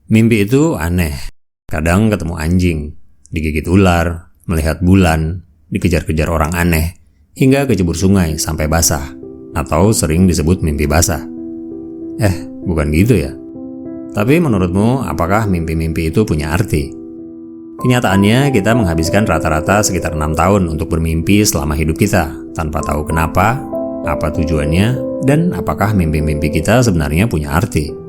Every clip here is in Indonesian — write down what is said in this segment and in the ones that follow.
Mimpi itu aneh. Kadang ketemu anjing, digigit ular, melihat bulan, dikejar-kejar orang aneh, hingga kecebur sungai sampai basah, atau sering disebut mimpi basah. Bukan gitu ya? Tapi menurutmu, apakah mimpi-mimpi itu punya arti? Kenyataannya, kita menghabiskan rata-rata sekitar 6 tahun untuk bermimpi selama hidup kita, tanpa tahu kenapa, apa tujuannya, dan apakah mimpi-mimpi kita sebenarnya punya arti.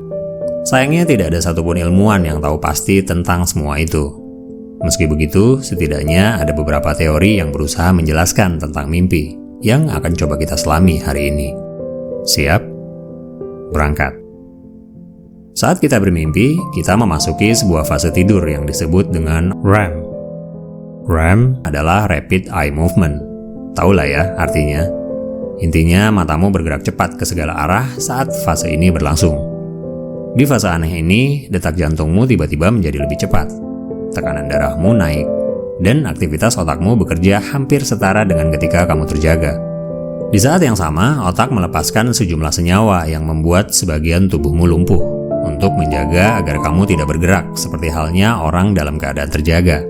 Sayangnya tidak ada satupun ilmuwan yang tahu pasti tentang semua itu. Meski begitu, setidaknya ada beberapa teori yang berusaha menjelaskan tentang mimpi yang akan coba kita selami hari ini. Siap? Berangkat. Saat kita bermimpi, kita memasuki sebuah fase tidur yang disebut dengan REM. REM adalah Rapid Eye Movement. Tahulah ya artinya. Intinya matamu bergerak cepat ke segala arah saat fase ini berlangsung. Di fase aneh ini, detak jantungmu tiba-tiba menjadi lebih cepat. Tekanan darahmu naik, dan aktivitas otakmu bekerja hampir setara dengan ketika kamu terjaga. Di saat yang sama, otak melepaskan sejumlah senyawa yang membuat sebagian tubuhmu lumpuh untuk menjaga agar kamu tidak bergerak seperti halnya orang dalam keadaan terjaga.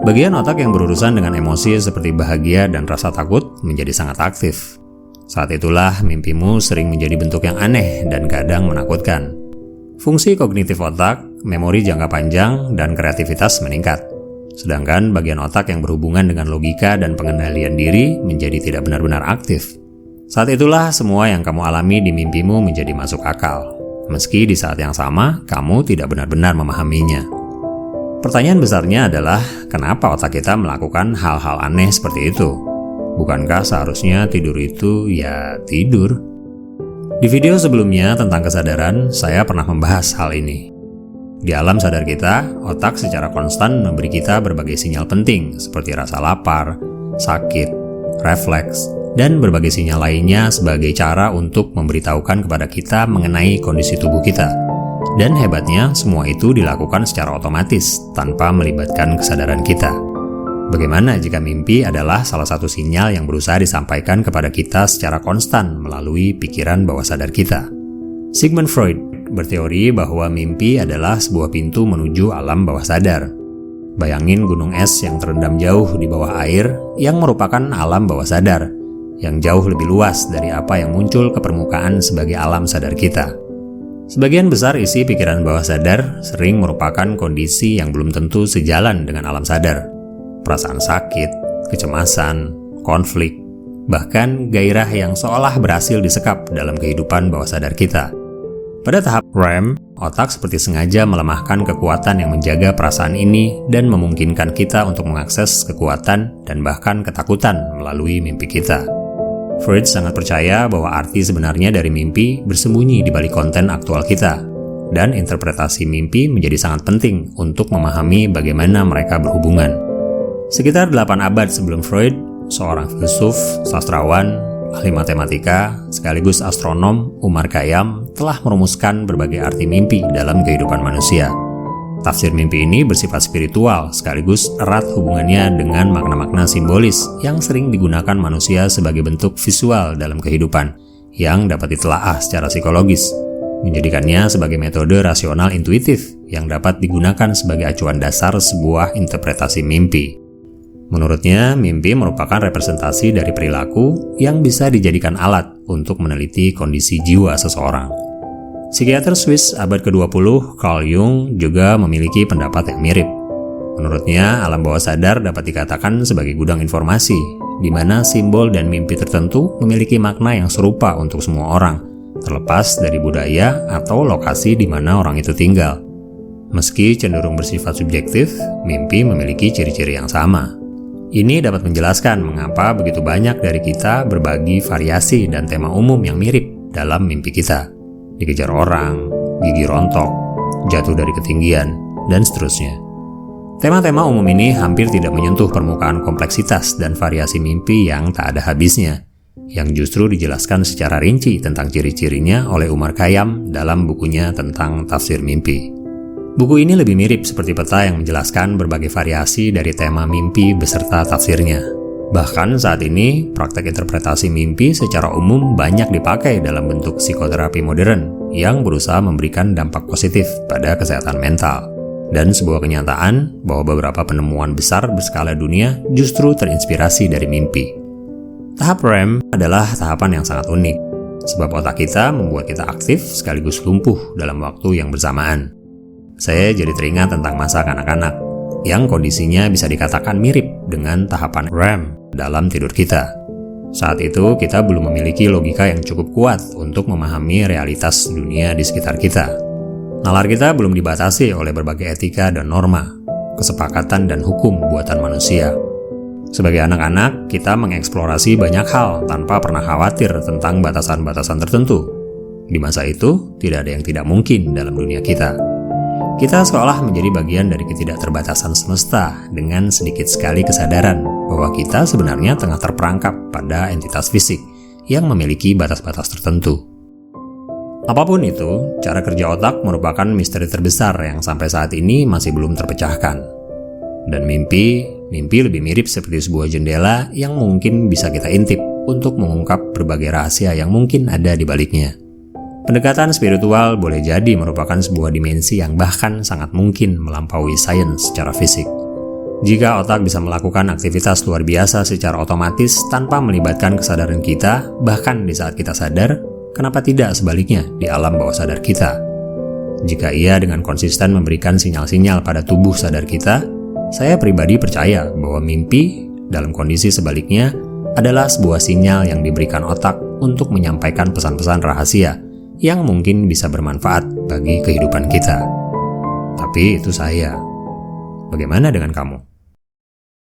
Bagian otak yang berurusan dengan emosi seperti bahagia dan rasa takut menjadi sangat aktif. Saat itulah mimpimu sering menjadi bentuk yang aneh dan kadang menakutkan. Fungsi kognitif otak, memori jangka panjang, dan kreativitas meningkat. Sedangkan bagian otak yang berhubungan dengan logika dan pengendalian diri menjadi tidak benar-benar aktif. Saat itulah semua yang kamu alami di mimpimu menjadi masuk akal. Meski di saat yang sama, kamu tidak benar-benar memahaminya. Pertanyaan besarnya adalah, kenapa otak kita melakukan hal-hal aneh seperti itu? Bukankah seharusnya tidur itu ya tidur? Di video sebelumnya tentang kesadaran, saya pernah membahas hal ini. Di alam sadar kita, otak secara konstan memberi kita berbagai sinyal penting seperti rasa lapar, sakit, refleks, dan berbagai sinyal lainnya sebagai cara untuk memberitahukan kepada kita mengenai kondisi tubuh kita. Dan hebatnya, semua itu dilakukan secara otomatis tanpa melibatkan kesadaran kita. Bagaimana jika mimpi adalah salah satu sinyal yang berusaha disampaikan kepada kita secara konstan melalui pikiran bawah sadar kita? Sigmund Freud berteori bahwa mimpi adalah sebuah pintu menuju alam bawah sadar. Bayangin gunung es yang terendam jauh di bawah air yang merupakan alam bawah sadar, yang jauh lebih luas dari apa yang muncul ke permukaan sebagai alam sadar kita. Sebagian besar isi pikiran bawah sadar sering merupakan kondisi yang belum tentu sejalan dengan alam sadar. Perasaan sakit, kecemasan, konflik, bahkan gairah yang seolah berhasil disekap dalam kehidupan bawah sadar kita. Pada tahap REM, otak seperti sengaja melemahkan kekuatan yang menjaga perasaan ini dan memungkinkan kita untuk mengakses kekuatan dan bahkan ketakutan melalui mimpi kita. Freud sangat percaya bahwa arti sebenarnya dari mimpi bersembunyi di balik konten aktual kita, dan interpretasi mimpi menjadi sangat penting untuk memahami bagaimana mereka berhubungan. Sekitar 8 abad sebelum Freud, seorang filsuf, sastrawan, ahli matematika, sekaligus astronom, Umar Khayyam telah merumuskan berbagai arti mimpi dalam kehidupan manusia. Tafsir mimpi ini bersifat spiritual sekaligus erat hubungannya dengan makna-makna simbolis yang sering digunakan manusia sebagai bentuk visual dalam kehidupan yang dapat ditelaah secara psikologis, menjadikannya sebagai metode rasional intuitif yang dapat digunakan sebagai acuan dasar sebuah interpretasi mimpi. Menurutnya, mimpi merupakan representasi dari perilaku yang bisa dijadikan alat untuk meneliti kondisi jiwa seseorang. Psikiater Swiss abad ke-20, Carl Jung, juga memiliki pendapat yang mirip. Menurutnya, alam bawah sadar dapat dikatakan sebagai gudang informasi, di mana simbol dan mimpi tertentu memiliki makna yang serupa untuk semua orang, terlepas dari budaya atau lokasi di mana orang itu tinggal. Meski cenderung bersifat subjektif, mimpi memiliki ciri-ciri yang sama. Ini dapat menjelaskan mengapa begitu banyak dari kita berbagi variasi dan tema umum yang mirip dalam mimpi kita. Dikejar orang, gigi rontok, jatuh dari ketinggian, dan seterusnya. Tema-tema umum ini hampir tidak menyentuh permukaan kompleksitas dan variasi mimpi yang tak ada habisnya, yang justru dijelaskan secara rinci tentang ciri-cirinya oleh Umar Khayyam dalam bukunya tentang tafsir mimpi. Buku ini lebih mirip seperti peta yang menjelaskan berbagai variasi dari tema mimpi beserta tafsirnya. Bahkan saat ini, praktek interpretasi mimpi secara umum banyak dipakai dalam bentuk psikoterapi modern yang berusaha memberikan dampak positif pada kesehatan mental. Dan sebuah kenyataan bahwa beberapa penemuan besar berskala dunia justru terinspirasi dari mimpi. Tahap REM adalah tahapan yang sangat unik, sebab otak kita membuat kita aktif sekaligus lumpuh dalam waktu yang bersamaan. Saya jadi teringat tentang masa kanak-kanak, yang kondisinya bisa dikatakan mirip dengan tahapan REM dalam tidur kita. Saat itu kita belum memiliki logika yang cukup kuat untuk memahami realitas dunia di sekitar kita. Nalar kita belum dibatasi oleh berbagai etika dan norma, kesepakatan dan hukum buatan manusia. Sebagai anak-anak, kita mengeksplorasi banyak hal tanpa pernah khawatir tentang batasan-batasan tertentu. Di masa itu, tidak ada yang tidak mungkin dalam dunia kita. Kita seolah menjadi bagian dari ketidakterbatasan semesta dengan sedikit sekali kesadaran bahwa kita sebenarnya tengah terperangkap pada entitas fisik yang memiliki batas-batas tertentu. Apapun itu, cara kerja otak merupakan misteri terbesar yang sampai saat ini masih belum terpecahkan. Dan mimpi lebih mirip seperti sebuah jendela yang mungkin bisa kita intip untuk mengungkap berbagai rahasia yang mungkin ada di baliknya. Pendekatan spiritual boleh jadi merupakan sebuah dimensi yang bahkan sangat mungkin melampaui sains secara fisik. Jika otak bisa melakukan aktivitas luar biasa secara otomatis tanpa melibatkan kesadaran kita, bahkan di saat kita sadar, kenapa tidak sebaliknya di alam bawah sadar kita? Jika ia dengan konsisten memberikan sinyal-sinyal pada tubuh sadar kita, saya pribadi percaya bahwa mimpi, dalam kondisi sebaliknya, adalah sebuah sinyal yang diberikan otak untuk menyampaikan pesan-pesan rahasia yang mungkin bisa bermanfaat bagi kehidupan kita. Tapi itu saya. Bagaimana dengan kamu?